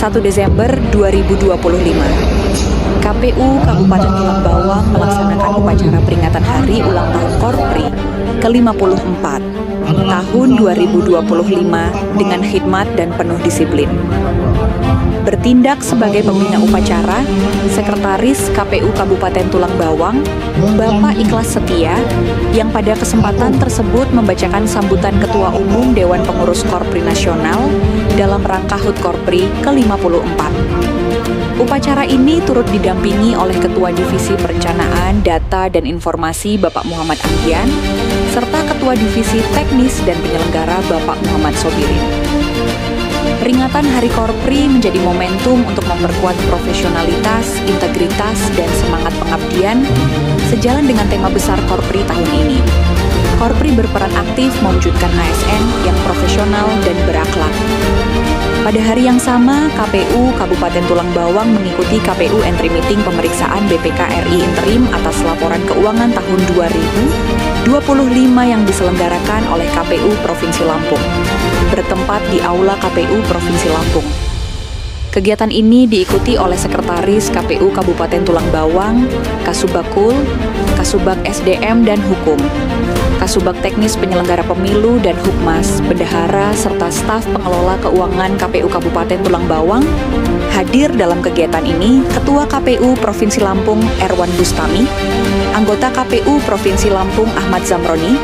1 Desember 2025. KPU Kabupaten Tulang Bawang melaksanakan upacara peringatan Hari Ulang Tahun Korpri ke-54 tahun 2025 dengan khidmat dan penuh disiplin. Bertindak sebagai pembina upacara, Sekretaris KPU Kabupaten Tulang Bawang, Bapak Ikhlas Setia, yang pada kesempatan tersebut membacakan sambutan Ketua Umum Dewan Pengurus Korpri Nasional dalam rangka HUT Korpri ke-54. Upacara ini turut didampingi oleh Ketua Divisi Perencanaan, Data, dan Informasi Bapak Muhammad Anggian, serta Ketua Divisi Teknis dan Penyelenggara Bapak Muhammad Sobirin. Peringatan Hari Korpri menjadi momentum untuk memperkuat profesionalitas, integritas, dan semangat pengabdian sejalan dengan tema besar Korpri tahun ini. Korpri berperan aktif mewujudkan ASN yang profesional dan berakhlak. Pada hari yang sama, KPU Kabupaten Tulang Bawang mengikuti KPU Entry Meeting pemeriksaan BPK RI Interim atas laporan keuangan tahun 2025 yang diselenggarakan oleh KPU Provinsi Lampung, bertempat di Aula KPU Provinsi Lampung. Kegiatan ini diikuti oleh Sekretaris KPU Kabupaten Tulang Bawang, Kasubagkul, Kasubag SDM dan Hukum, Kasubag Teknis Penyelenggara Pemilu dan Hukmas, Bendahara, serta staf pengelola keuangan KPU Kabupaten Tulang Bawang. Hadir dalam kegiatan ini Ketua KPU Provinsi Lampung Erwan Bustami, anggota KPU Provinsi Lampung Ahmad Zamroni,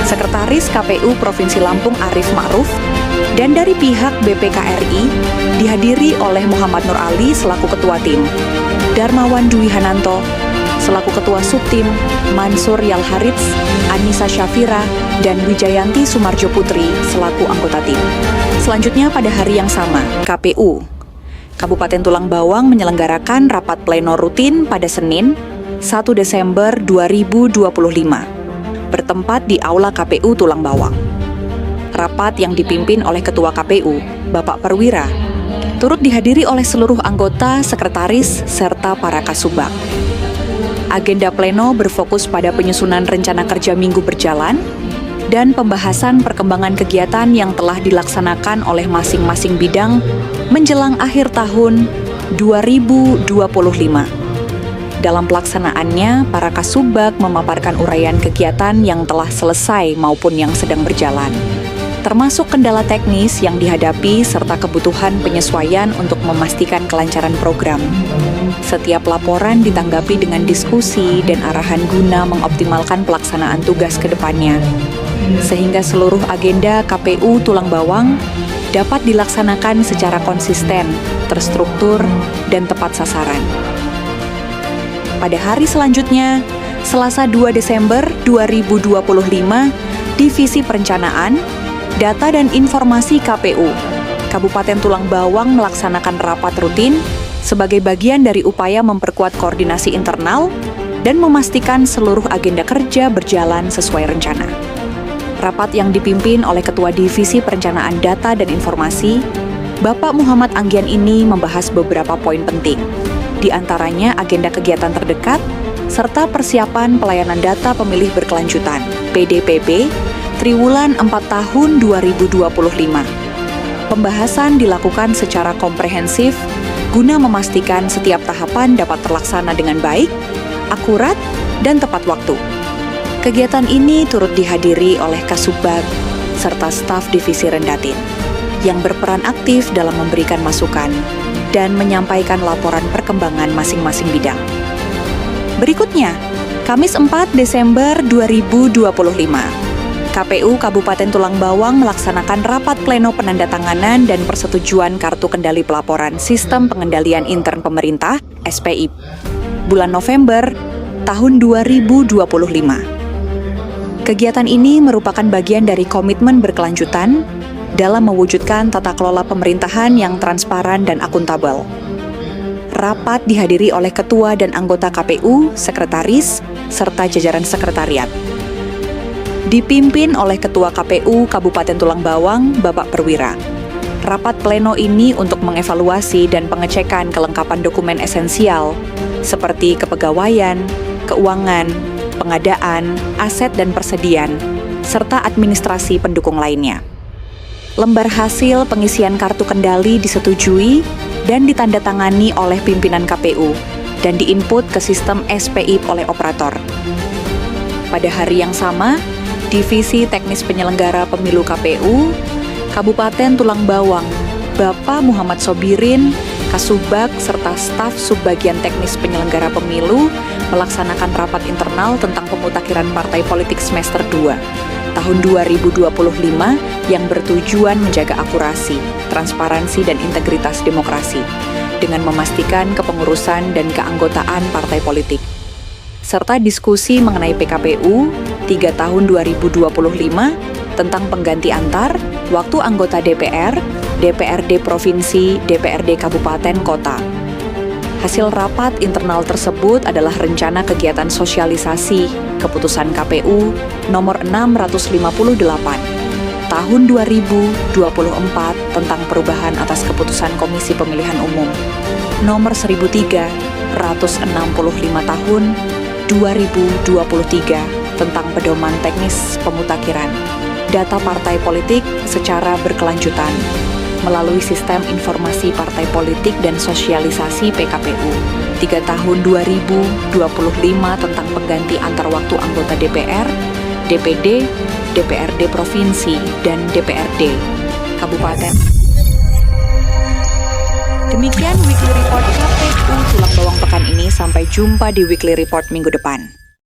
Sekretaris KPU Provinsi Lampung Arif Ma'ruf, dan dari pihak BPK RI dihadiri oleh Muhammad Nur Ali selaku Ketua Tim, Darmawan Dwi Hananto selaku Ketua Subtim, Mansur Yalharits, Anissa Syafira, dan Wijayanti Sumarjo Putri selaku anggota tim. Selanjutnya pada hari yang sama, KPU Kabupaten Tulang Bawang menyelenggarakan rapat pleno rutin pada Senin, 1 Desember 2025, bertempat di Aula KPU Tulang Bawang. Rapat yang dipimpin oleh Ketua KPU, Bapak Perwira, turut dihadiri oleh seluruh anggota, sekretaris, serta para kasubag. Agenda pleno berfokus pada penyusunan rencana kerja minggu berjalan dan pembahasan perkembangan kegiatan yang telah dilaksanakan oleh masing-masing bidang menjelang akhir tahun 2025. Dalam pelaksanaannya, para kasubag memaparkan uraian kegiatan yang telah selesai maupun yang sedang berjalan, termasuk kendala teknis yang dihadapi serta kebutuhan penyesuaian untuk memastikan kelancaran program. Setiap laporan ditanggapi dengan diskusi dan arahan guna mengoptimalkan pelaksanaan tugas ke depannya, sehingga seluruh agenda KPU Tulang Bawang dapat dilaksanakan secara konsisten, terstruktur, dan tepat sasaran. Pada hari selanjutnya, Selasa 2 Desember 2025, Divisi Perencanaan, Data dan Informasi KPU Kabupaten Tulang Bawang melaksanakan rapat rutin sebagai bagian dari upaya memperkuat koordinasi internal dan memastikan seluruh agenda kerja berjalan sesuai rencana. Rapat yang dipimpin oleh Ketua Divisi Perencanaan Data dan Informasi, Bapak Muhammad Anggian ini membahas beberapa poin penting, di antaranya agenda kegiatan terdekat, serta persiapan pelayanan data pemilih berkelanjutan, PDPB, Triwulan 4 tahun 2025. Pembahasan dilakukan secara komprehensif guna memastikan setiap tahapan dapat terlaksana dengan baik, akurat, dan tepat waktu. Kegiatan ini turut dihadiri oleh Kasubag serta staf Divisi Rendatin yang berperan aktif dalam memberikan masukan dan menyampaikan laporan perkembangan masing-masing bidang. Berikutnya, Kamis 4 Desember 2025. KPU Kabupaten Tulang Bawang melaksanakan rapat pleno penandatanganan dan persetujuan Kartu Kendali Pelaporan Sistem Pengendalian Intern Pemerintah (SPI) bulan November tahun 2025. Kegiatan ini merupakan bagian dari komitmen berkelanjutan dalam mewujudkan tata kelola pemerintahan yang transparan dan akuntabel. Rapat dihadiri oleh Ketua dan anggota KPU, Sekretaris, serta jajaran sekretariat. Dipimpin oleh Ketua KPU Kabupaten Tulang Bawang, Bapak Perwira. Rapat pleno ini untuk mengevaluasi dan pengecekan kelengkapan dokumen esensial seperti kepegawaian, keuangan, pengadaan, aset dan persediaan, serta administrasi pendukung lainnya. Lembar hasil pengisian kartu kendali disetujui dan ditandatangani oleh pimpinan KPU dan diinput ke sistem SPI oleh operator. Pada hari yang sama, Divisi Teknis Penyelenggara Pemilu KPU, Kabupaten Tulang Bawang, Bapak Muhammad Sobirin, Kasubag, serta staf Subbagian Teknis Penyelenggara Pemilu melaksanakan rapat internal tentang pemutakhiran partai politik semester 2 tahun 2025 yang bertujuan menjaga akurasi, transparansi, dan integritas demokrasi dengan memastikan kepengurusan dan keanggotaan partai politik, serta diskusi mengenai PKPU 3 tahun 2025 tentang pengganti antar waktu anggota DPR, DPRD Provinsi, DPRD Kabupaten Kota. Hasil rapat internal tersebut adalah rencana kegiatan sosialisasi keputusan KPU nomor 658 tahun 2024 tentang perubahan atas keputusan Komisi Pemilihan Umum nomor 1365 tahun 2023 tentang pedoman teknis pemutakhiran data partai politik secara berkelanjutan melalui sistem informasi partai politik dan sosialisasi PKPU 3 tahun 2025 tentang pengganti antar waktu anggota DPR, DPD, DPRD Provinsi, dan DPRD Kabupaten. Demikian Weekly Report KPU Tulang Bawang pekan ini, sampai jumpa di Weekly Report minggu depan.